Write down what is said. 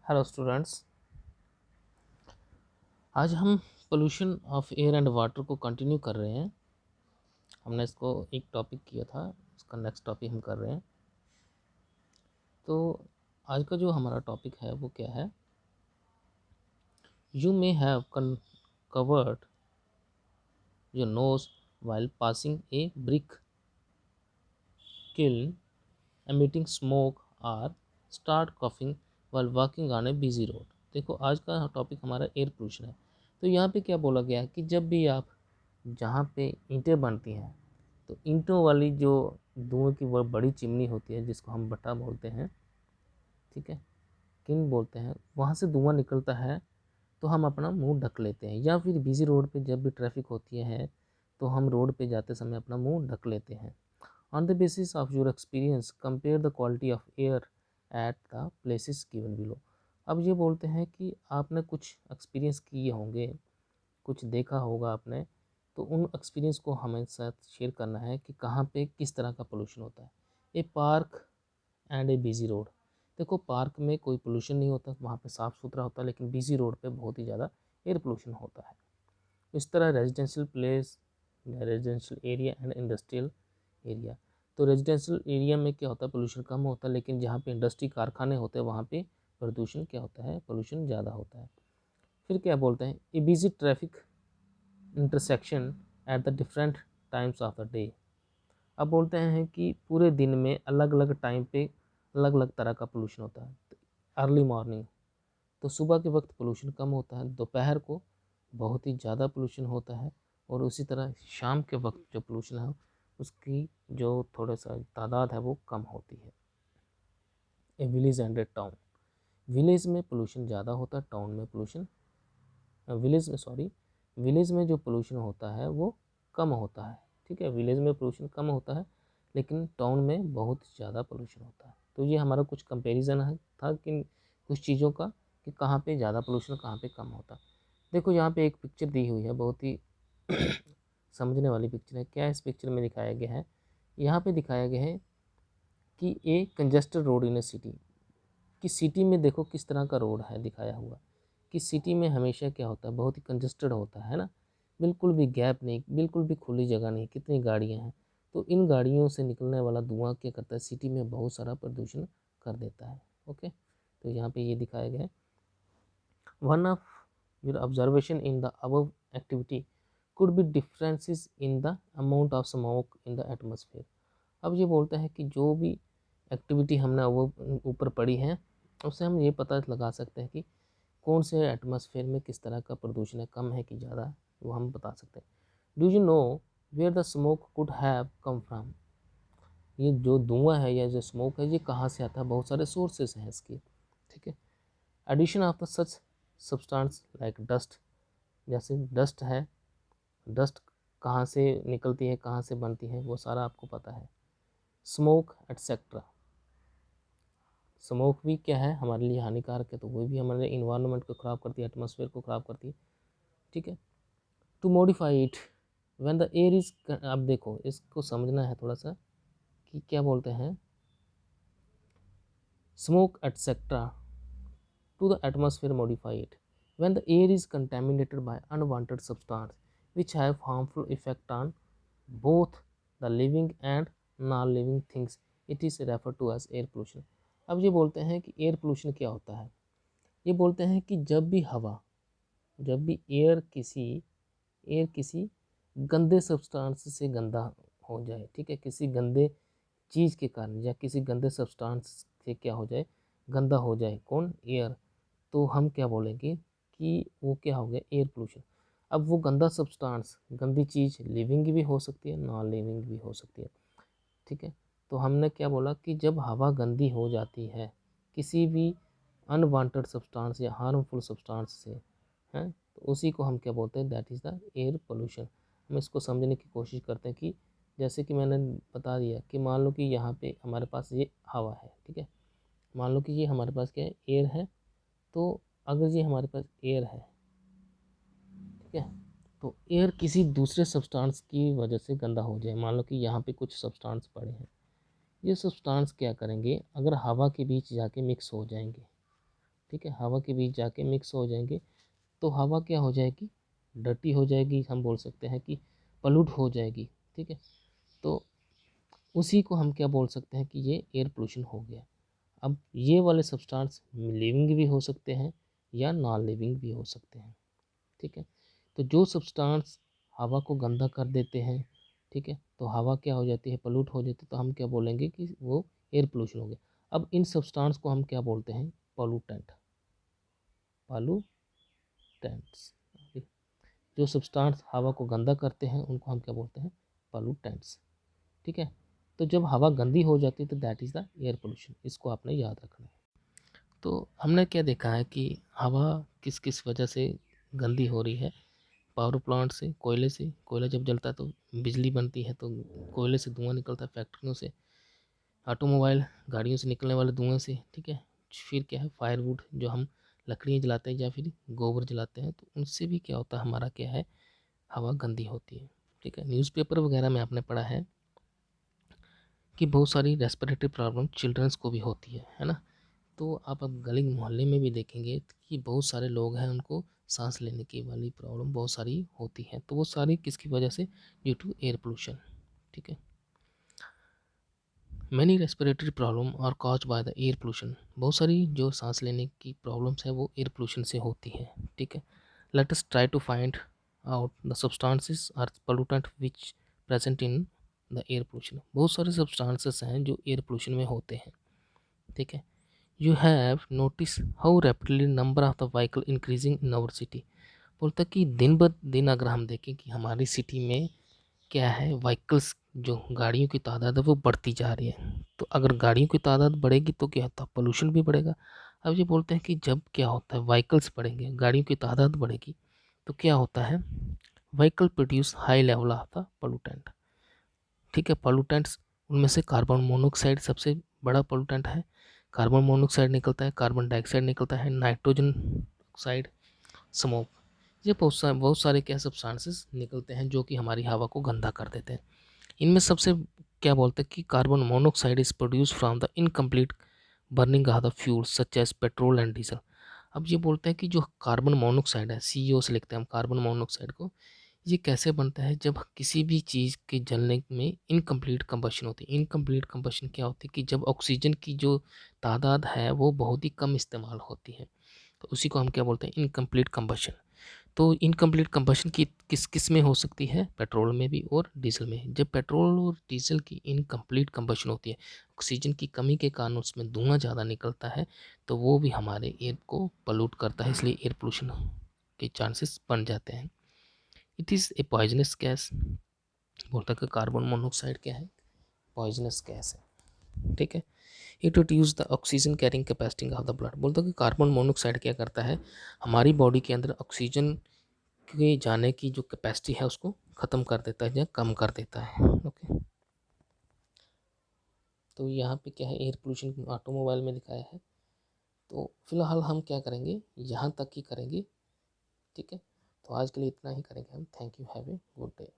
Hello students, आज हम pollution of air and water को कंटिन्यू कर रहे हैं। हमने इसको एक टॉपिक किया था, इसका नेक्स्ट टॉपिक हम कर रहे हैं। तो आज का जो हमारा टॉपिक है वो क्या है? You may have covered your nose while passing a brick kiln, emitting smoke or start coughing while walking on a busy road। देखो, आज का टॉपिक हमारा एयर पोल्यूशन है। तो यहाँ पे क्या बोला गया है कि जब भी आप जहाँ पे ईंटें बनती हैं तो ईंटों वाली जो धुएं की वो बड़ी चिमनी होती है जिसको हम भट्टा बोलते हैं, ठीक है, किन बोलते हैं, वहाँ से धुआं निकलता है तो हम अपना मुंह ढक लेते हैं। या फिर बिजी रोड पे जब भी ट्रैफिक होती है तो हम रोड पे जाते समय अपना मुंह ढक लेते हैं। On the basis of your experience compare the quality of air at the places given below. अब ये बोलते हैं कि आपने कुछ एक्सपीरियंस किए होंगे, कुछ देखा होगा आपने, तो उन एक्सपीरियंस को हमें साथ शेयर करना है कि कहाँ पे किस तरह का पोल्यूशन होता है। A park and a busy road. देखो, पार्क में कोई पोल्यूशन नहीं होता, वहाँ पे साफ़ सुथरा होता है, लेकिन बिजी रोड पे बहुत ही ज़्यादा एयर पोल्यूशन होता है। इस तरह residential place, residential area and industrial area. तो रेजिडेंशियल एरिया में क्या होता है, पोल्यूशन कम होता है, लेकिन जहाँ पे इंडस्ट्री कारखाने होते हैं वहाँ पे प्रदूषण क्या होता है, पोल्यूशन ज़्यादा होता है। फिर क्या बोलते हैं, a busy traffic intersection at the different times of the day. अब बोलते हैं कि पूरे दिन में अलग अलग टाइम पे अलग अलग तरह का पोल्यूशन होता है। अर्ली मॉर्निंग, तो सुबह के वक्त पोल्यूशन कम होता है, दोपहर को बहुत ही ज़्यादा पोल्यूशन होता है, और उसी तरह शाम के वक्त जो पोल्यूशन है उसकी जो थोड़ा सा तादाद है वो कम होती है। ए village and A town. Village में पोल्यूशन ज़्यादा होता है, टाउन में पोल्यूशन विलेज में जो पोल्यूशन होता है वो कम होता है। ठीक है, विलेज में पोल्यूशन कम होता है लेकिन टाउन में बहुत ज़्यादा पोल्यूशन होता है। तो ये हमारा कुछ कंपैरिजन है था कि कुछ चीज़ों का, कि कहाँ पे ज़्यादा पोल्यूशन कहाँ पे कम होता है। देखो, यहाँ पे एक पिक्चर दी हुई है, बहुत ही समझने वाली पिक्चर है। क्या इस पिक्चर में दिखाया गया है? यहाँ पे दिखाया गया है कि ए कंजेस्टेड रोड इन ए सिटी, कि सिटी में देखो किस तरह का रोड है दिखाया हुआ, कि सिटी में हमेशा क्या होता है, बहुत ही कंजेस्टेड होता है ना, बिल्कुल भी गैप नहीं, बिल्कुल भी खुली जगह नहीं, कितनी गाड़ियाँ हैं। तो इन गाड़ियों से निकलने वाला धुआं क्या करता है, सिटी में बहुत सारा प्रदूषण कर देता है। ओके, तो यहाँ पे ये दिखाया गया है। One of your observation in the above activity could be differences in the amount of smoke in the atmosphere. अब ये बोलता है कि जो भी एक्टिविटी हमने वो ऊपर पढ़ी है उससे हम ये पता लगा सकते हैं कि कौन से एटमॉस्फेयर में किस तरह का प्रदूषण है, कम है कि ज़्यादा है, वो हम बता सकते हैं। Do you know where the smoke could have come from. ये जो धुआं है या जो स्मोक है ये कहाँ से आता है, बहुत सारे सोर्सेस हैं इसके। ठीक है, addition of the such substance like dust, जैसे डस्ट है, डस्ट कहाँ से निकलती है, कहाँ से बनती है, वो सारा आपको पता है। स्मोक एटसेट्रा, स्मोक भी क्या है, हमारे लिए हानिकारक है, तो वो भी हमारे इन्वायरमेंट को ख़राब करती है, एटमॉस्फेयर को ख़राब करती है। ठीक है, to modify it when the air is, अब देखो इसको समझना है थोड़ा सा कि क्या बोलते हैं, smoke etcetera to the atmosphere modify it when the air is contaminated by unwanted substance which have harmful effect on both the living and non living things, it is refer to as air pollution. अब ये बोलते हैं कि air pollution क्या होता है। ये बोलते हैं कि जब भी हवा, जब भी एयर किसी गंदे सब्सटेंस से गंदा हो जाए, ठीक है, किसी गंदे चीज़ के कारण या किसी गंदे सब्सटेंस से क्या हो जाए, गंदा हो जाए, कौन, एयर, तो हम क्या बोलेंगे कि वो क्या हो गया, एयर पोल्यूशन। अब वो गंदा सब्सटेंस, गंदी चीज़ लिविंग भी हो सकती है, नॉन लिविंग भी हो सकती है। ठीक है, तो हमने क्या बोला कि जब हवा गंदी हो जाती है किसी भी अनवांटेड सब्सटेंस या हार्मफुल सब्सटेंस से, हैं, तो उसी को हम क्या बोलते हैं, that is the air pollution. हम इसको समझने की कोशिश करते हैं कि जैसे कि मैंने बता दिया कि मान लो कि यहाँ पे हमारे पास ये हवा है, ठीक है, मान लो कि ये हमारे पास क्या है, एयर है। तो अगर ये हमारे पास एयर है, ठीक है, तो एयर किसी दूसरे सब्सटेंस की वजह से गंदा हो जाए, मान लो कि यहाँ पे कुछ सब्सटेंस पड़े हैं, ये सब्सटेंस क्या करेंगे, अगर हवा के बीच जाके मिक्स हो जाएंगे ठीक है, हवा के बीच जाके मिक्स हो जाएंगे, तो हवा क्या हो जाएगी, डर्टी हो जाएगी, हम बोल सकते हैं कि पॉल्यूट हो जाएगी। ठीक है, तो उसी को हम क्या बोल सकते हैं कि ये एयर पोल्यूशन हो गया। अब ये वाले सब्सटेंस लिविंग भी हो सकते हैं या नॉन लिविंग भी हो सकते हैं। ठीक है, तो जो सब्सटेंस हवा को गंदा कर देते हैं, ठीक है, तो हवा क्या हो जाती है, पोल्यूट हो जाती है, तो हम क्या बोलेंगे कि वो एयर पोल्यूशन हो गया। अब इन सब्सटेंस को हम क्या बोलते हैं, पॉल्यूटेंट, पॉल्यूटेंट्स। जो सब्सटेंस हवा को गंदा करते हैं उनको हम क्या बोलते हैं, पॉल्यूटेंट्स। ठीक है, तो जब हवा गंदी हो जाती है तो that is the air pollution, इसको आपने याद रखना है। तो हमने क्या देखा है कि हवा किस किस वजह से गंदी हो रही है। पावर प्लांट से, कोयले से, कोयला जब जलता है तो बिजली बनती है, तो कोयले से धुआं निकलता है, फैक्ट्रियों से, ऑटोमोबाइल गाड़ियों से निकलने वाले धुएं से। ठीक है, फिर क्या है, फायरवुड जो हम लकड़ियाँ जलाते हैं या फिर गोबर जलाते हैं, तो उनसे भी क्या होता है, हमारा क्या है, हवा गंदी होती है। ठीक है, न्यूज़पेपर वगैरह में आपने पढ़ा है कि बहुत सारी रेस्पिरेटरी प्रॉब्लम चिल्ड्रंस को भी होती है ना। तो आप अब गली मोहल्ले में भी देखेंगे कि बहुत सारे लोग हैं, उनको सांस लेने की वाली प्रॉब्लम बहुत सारी होती है, तो वो सारी किसकी वजह से, ड्यू टू एयर पोल्यूशन। ठीक है, many respiratory problem are cause by the air pollution, बहुत सारी जो सांस लेने की प्रॉब्लम्स है वो एयर पोल्यूशन से होती है। ठीक है, let us try to find out the substances are pollutant which present in the air pollution. बहुत सारे सब्सटेंसेस हैं जो एयर पोल्यूशन में होते हैं। ठीक है, you have notice how rapidly number of the vehicle increasing in our city. बोलता कि दिन ब दिन अगर हम देखें कि हमारी सिटी में क्या है, व्हीकल्स जो गाड़ियों की तादाद है वो बढ़ती जा रही है। तो अगर गाड़ियों की तादाद बढ़ेगी तो क्या होता है, पोल्यूशन भी बढ़ेगा। अब ये बोलते हैं कि जब क्या होता है, व्हीकल्स बढ़ेंगे, गाड़ियों की तादाद बढ़ेगी, तो क्या होता है, vehicle produce high level of the pollutant. ठीक है, पोल्यूटेंट्स उनमें से कार्बन मोनोऑक्साइड सबसे बड़ा पोल्यूटेंट है। कार्बन मोनोऑक्साइड निकलता है, कार्बन डाइऑक्साइड निकलता है, नाइट्रोजन ऑक्साइड, स्मोक, ये बहुत सारे क्या सब्सटेंसेस निकलते हैं जो कि हमारी हवा को गंदा कर देते हैं। इनमें सबसे क्या बोलते हैं कि carbon monoxide is produce from the incomplete burning of the fuel such as petrol and diesel. अब ये बोलते हैं कि जो कार्बन मोनोऑक्साइड है, CO से लिखते हैं हम कार्बन मोनोऑक्साइड को, ये कैसे बनता है, जब किसी भी चीज़ के जलने में इनकम्प्लीट कंबशन होती है। इनकम्प्लीट कंबशन क्या होती है कि जब ऑक्सीजन की जो तादाद है वो बहुत ही कम इस्तेमाल होती है, तो उसी को हम क्या बोलते हैं, इनकम्प्लीट कंबशन। तो इनकम्प्लीट कंबशन की किस किस में हो सकती है, पेट्रोल में भी और डीजल में। जब पेट्रोल और डीजल की इनकम्प्लीट कंबशन होती है, ऑक्सीजन की कमी के कारण उसमें धुआं ज़्यादा निकलता है, तो वो भी हमारे एयर को पोल्यूट करता है, इसलिए एयर पोल्यूशन के चांसेस बन जाते हैं। It is a poisonous gas. बोलता है कि कार्बन मोनोऑक्साइड क्या है, पॉइजनस गैस है। ठीक है, it reduce the oxygen carrying capacity of the blood. बोलता है कि कार्बन मोनोऑक्साइड क्या करता है, हमारी बॉडी के अंदर ऑक्सीजन के जाने की जो कैपेसिटी है उसको ख़त्म कर देता है या कम कर देता है। ओके, तो यहाँ पे क्या है, एयर पोल्यूशन ऑटोमोबाइल में दिखाया है। तो फिलहाल हम क्या करेंगे, यहाँ तक ही करेंगे। ठीक है, तो आज के लिए इतना ही करेंगे हम। Thank you, have a good day.